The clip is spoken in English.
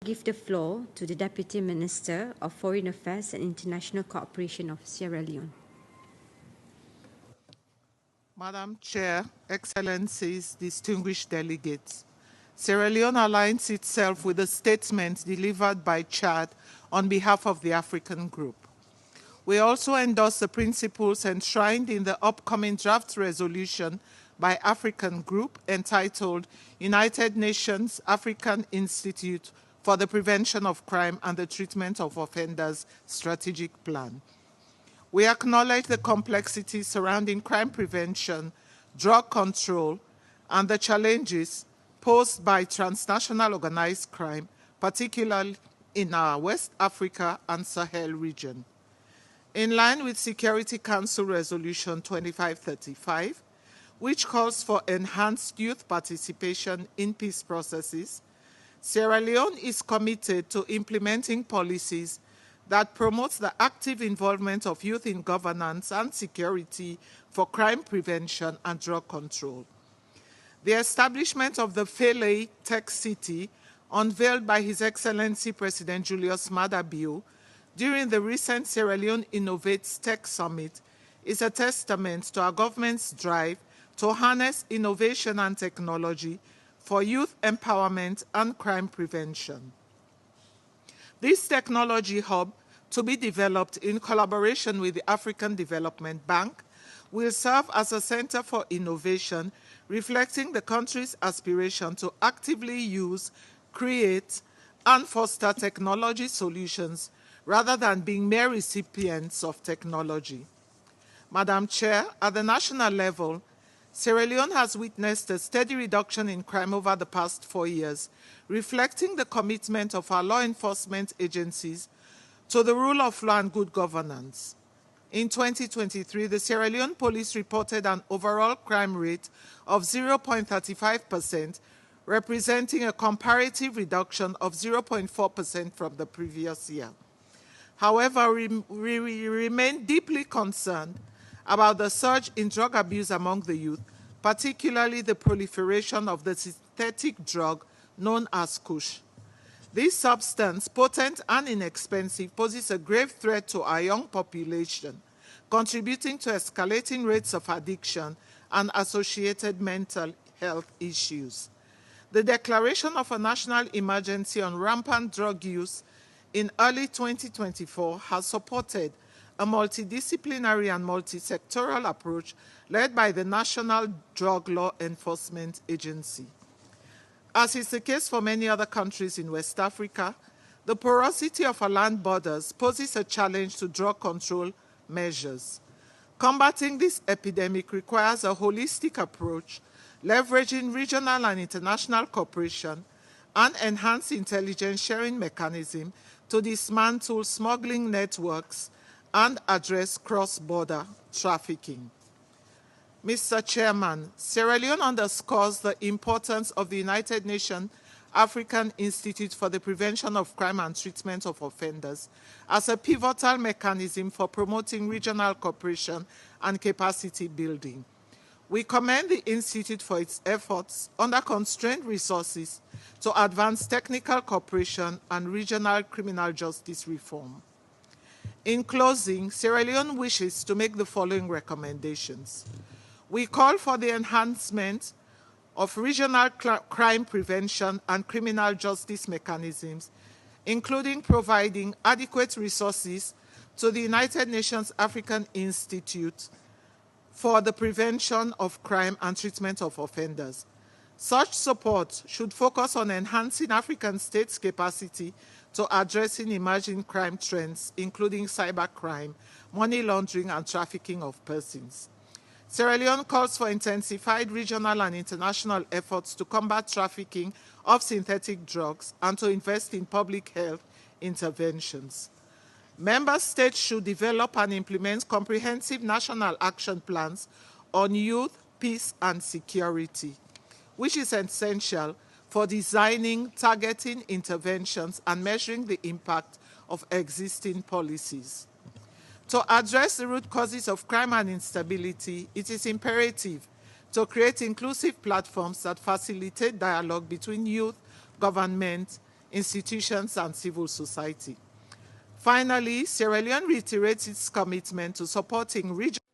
give the floor to the Deputy Minister of Foreign Affairs and International Cooperation of Sierra Leone. Madam Chair, Excellencies, distinguished delegates, Sierra Leone aligns itself with the statement delivered by Chad on behalf of the African Group. We also endorse the principles enshrined in the upcoming draft resolution by African Group entitled United Nations African Institute for the Prevention of Crime and the Treatment of Offenders Strategic Plan. We acknowledge the complexities surrounding crime prevention, drug control, and the challenges posed by transnational organized crime, particularly in our West Africa and Sahel region. In line with Security Council Resolution 2535, which calls for enhanced youth participation in peace processes, Sierra Leone is committed to implementing policies that promotes the active involvement of youth in governance and security for crime prevention and drug control. The establishment of the Fele Tech City, unveiled by His Excellency President Julius Maada Bio during the recent Sierra Leone Innovates Tech Summit, is a testament to our government's drive to harness innovation and technology for youth empowerment and crime prevention. This technology hub, to be developed in collaboration with the African Development Bank, will serve as a center for innovation, reflecting the country's aspiration to actively use, create, and foster technology solutions rather than being mere recipients of technology. Madam Chair, at the national level, Sierra Leone has witnessed a steady reduction in crime over the past 4 years, reflecting the commitment of our law enforcement agencies to the rule of law and good governance. In 2023, the Sierra Leone Police reported an overall crime rate of 0.35%, representing a comparative reduction of 0.4% from the previous year. However, we remain deeply concerned about the surge in drug abuse among the youth, particularly the proliferation of the synthetic drug known as Kush. This substance, potent and inexpensive, poses a grave threat to our young population, contributing to escalating rates of addiction and associated mental health issues. The declaration of a national emergency on rampant drug use in early 2024 has supported a multidisciplinary and multi-sectoral approach led by the National Drug Law Enforcement Agency. As is the case for many other countries in West Africa, the porosity of our land borders poses a challenge to drug control measures. Combating this epidemic requires a holistic approach, leveraging regional and international cooperation, and enhanced intelligence sharing mechanisms to dismantle smuggling networks and address cross-border trafficking. Mr. Chairman, Sierra Leone underscores the importance of the United Nations African Institute for the Prevention of Crime and Treatment of Offenders as a pivotal mechanism for promoting regional cooperation and capacity building. We commend the Institute for its efforts under constrained resources to advance technical cooperation and regional criminal justice reform. In closing, Sierra Leone wishes to make the following recommendations. We call for the enhancement of regional crime prevention and criminal justice mechanisms, including providing adequate resources to the United Nations African Institute for the Prevention of Crime and Treatment of Offenders. Such support should focus on enhancing African states' capacity to addressing emerging crime trends, including cybercrime, money laundering, and trafficking of persons. Sierra Leone calls for intensified regional and international efforts to combat trafficking of synthetic drugs and to invest in public health interventions. Member states should develop and implement comprehensive national action plans on youth, peace, and security, which is essential for designing, targeting interventions, and measuring the impact of existing policies. To address the root causes of crime and instability, it is imperative to create inclusive platforms that facilitate dialogue between youth, government, institutions, and civil society. Finally, Sierra Leone reiterates its commitment to supporting regional